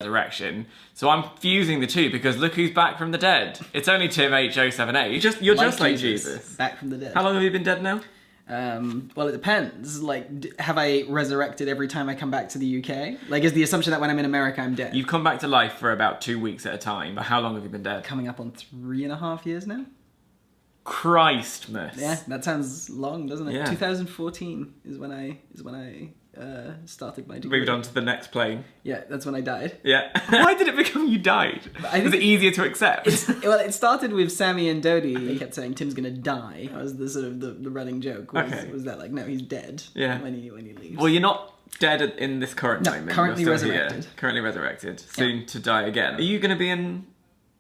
resurrection. So I'm fusing the two because look who's back from the dead. It's only Tim H078. You're just like Jesus. Back from the dead. How long have you been dead now? Well, it depends. Like, have I resurrected every time I come back to the UK? Like, is the assumption that when I'm in America, I'm dead? You've come back to life for about 2 weeks at a time. But how long have you been dead? Coming up on 3.5 years now. Christmas. Yeah, that sounds long, doesn't it? Yeah. 2014 is when I started my degree. Moved on to the next plane. Yeah, that's when I died. Yeah. Why did it become you died? Was it easier to accept? Well, it started with Sammy and Dodie. They kept saying Tim's gonna die. That was the sort of the running joke. Was that like, no, he's dead. Yeah. When he leaves. Well, you're not dead in this current moment. Currently You're still resurrected. Here. Currently resurrected. Soon to die again. Are you going to be in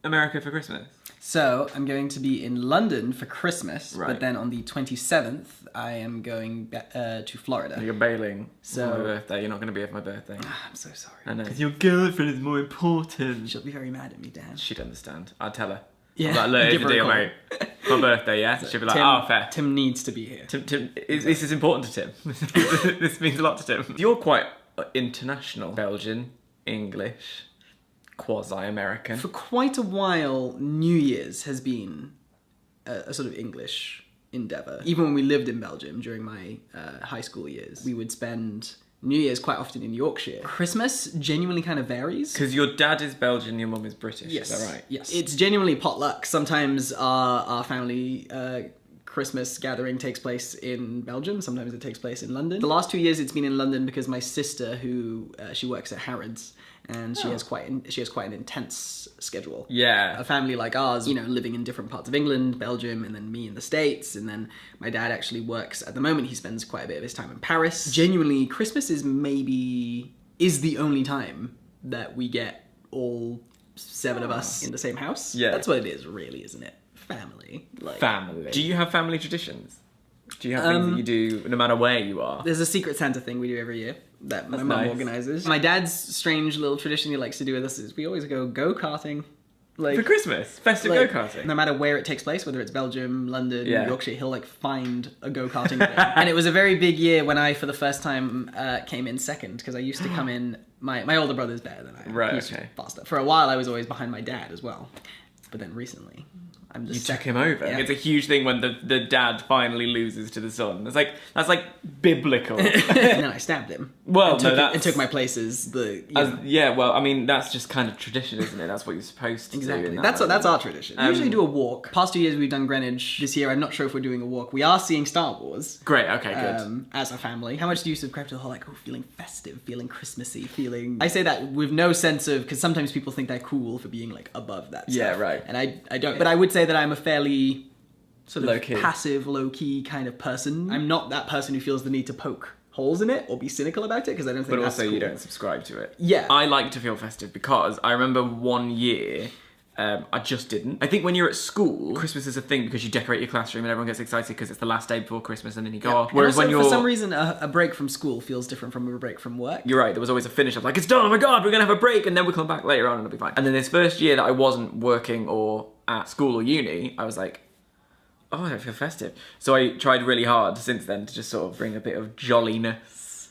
America for Christmas? So, I'm going to be in London for Christmas, Right. but then on the 27th, I am going to Florida. You're bailing So- for my birthday. You're not going to be here for my birthday. I'm so sorry. I know. Because your girlfriend is more important. She'll be very mad at me, Dan. She'd understand. I'd tell her. Yeah. I'd be like, look, Give here's the her a deal, call. mate. My birthday, yeah? She'd be like, Tim, oh, fair. Tim needs to be here. Tim, this is important to Tim. This means a lot to Tim. You're quite international. Belgian, English, quasi-American. For quite a while, New Year's has been a sort of English endeavour. Even when we lived in Belgium during my high school years, we would spend New Year's quite often in Yorkshire. Christmas genuinely kind of varies. Because your dad is Belgian, your mum is British, Yes. is that right? Yes. It's genuinely potluck. Sometimes our family Christmas gathering takes place in Belgium. Sometimes it takes place in London. The last 2 years it's been in London because my sister, who she works at Harrods, and she has quite an intense schedule. Yeah. A family like ours, you know, living in different parts of England, Belgium, and then me in the States, and then my dad actually works, at the moment he spends quite a bit of his time in Paris. Genuinely, Christmas is the only time that we get all 7 of us in the same house. Yeah. That's what it is, really, isn't it? Family. Family. Do you have family traditions? Do you have things that you do no matter where you are? There's a Secret Santa thing we do every year that my mum nice. organises. My dad's strange little tradition he likes to do with us is we always go go-karting. For Christmas? Festive go-karting? No matter where it takes place, whether it's Belgium, London, Yeah. Yorkshire, he'll find a go-karting thing. And it was a very big year when I, for the first time, came in second, because I used to come in, my older brother's better than I am. Right, He's okay. faster. For a while I was always behind my dad as well. But then recently, I'm just You took him over. Yeah. It's a huge thing when the dad finally loses to the son. That's like biblical. And then I stabbed him. Well, and no, took, that's... and took my place as the... yeah, well, I mean, that's just kind of tradition, isn't it? That's what you're supposed to Exactly. do. That's our tradition. We usually do a walk. Past 2 years we've done Greenwich. This year I'm not sure if we're doing a walk. We are seeing Star Wars. Great, okay, good. As a family. How much do you subscribe to the whole feeling festive, feeling Christmassy, feeling... I say that with no sense of... Because sometimes people think they're cool for being above that stuff. Yeah, right. And I don't. But I would say that I'm a fairly sort of Low-key. passive, low-key kind of person. I'm not that person who feels the need to poke holes in it or be cynical about it, because I don't think But that's also cool. you don't subscribe to it. Yeah. I like to feel festive because I remember one year... I just didn't. I think when you're at school, Christmas is a thing because you decorate your classroom and everyone gets excited because it's the last day before Christmas and then you go off. Whereas and also, when you're... for some reason, a break from school feels different from a break from work. You're right, there was always a finish of it's done, oh my god, we're gonna have a break and then we'll come back later on and it'll be fine. And then this first year that I wasn't working or at school or uni, I was like, oh, I don't feel festive. So I tried really hard since then to just sort of bring a bit of jolliness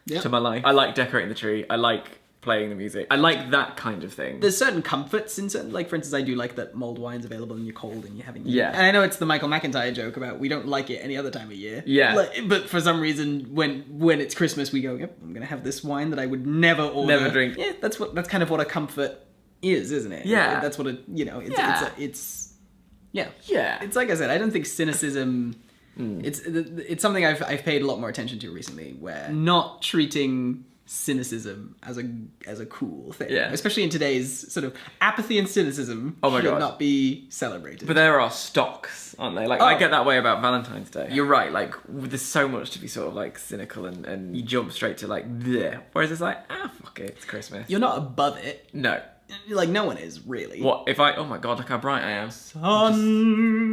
to my life. I like decorating the tree, I like playing the music. I like that kind of thing. There's certain comforts in certain, for instance, I do like that mulled wine's available and you're cold and you're having... Yeah. And I know it's the Michael McIntyre joke about we don't like it any other time of year. Yeah. But for some reason, when it's Christmas, we go, yep, I'm gonna have this wine that I would never order. Never drink. Yeah, that's kind of what a comfort is, isn't it? Yeah. That's what it's yeah. Yeah. It's like I said, I don't think cynicism... It's something I've paid a lot more attention to recently, where not treating cynicism as a cool thing. Yeah. Especially in today's sort of apathy and cynicism my should God. not be celebrated. But there are stocks, aren't they? I get that way about Valentine's Day. You're right, there's so much to be sort of cynical and you jump straight to bleh. Whereas it's fuck it, it's Christmas. You're not above it. No. No one is, really. What if oh my god, look how bright I am.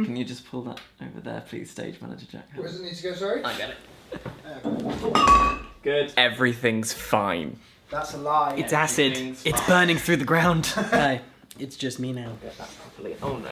Can you just pull that over there, please, stage manager Jack? Where does it need to go, sorry? I get it. Good. Everything's fine. That's a lie. It's acid. Everything's It's fine. burning through the ground. It's just me now. Get that properly. Oh no.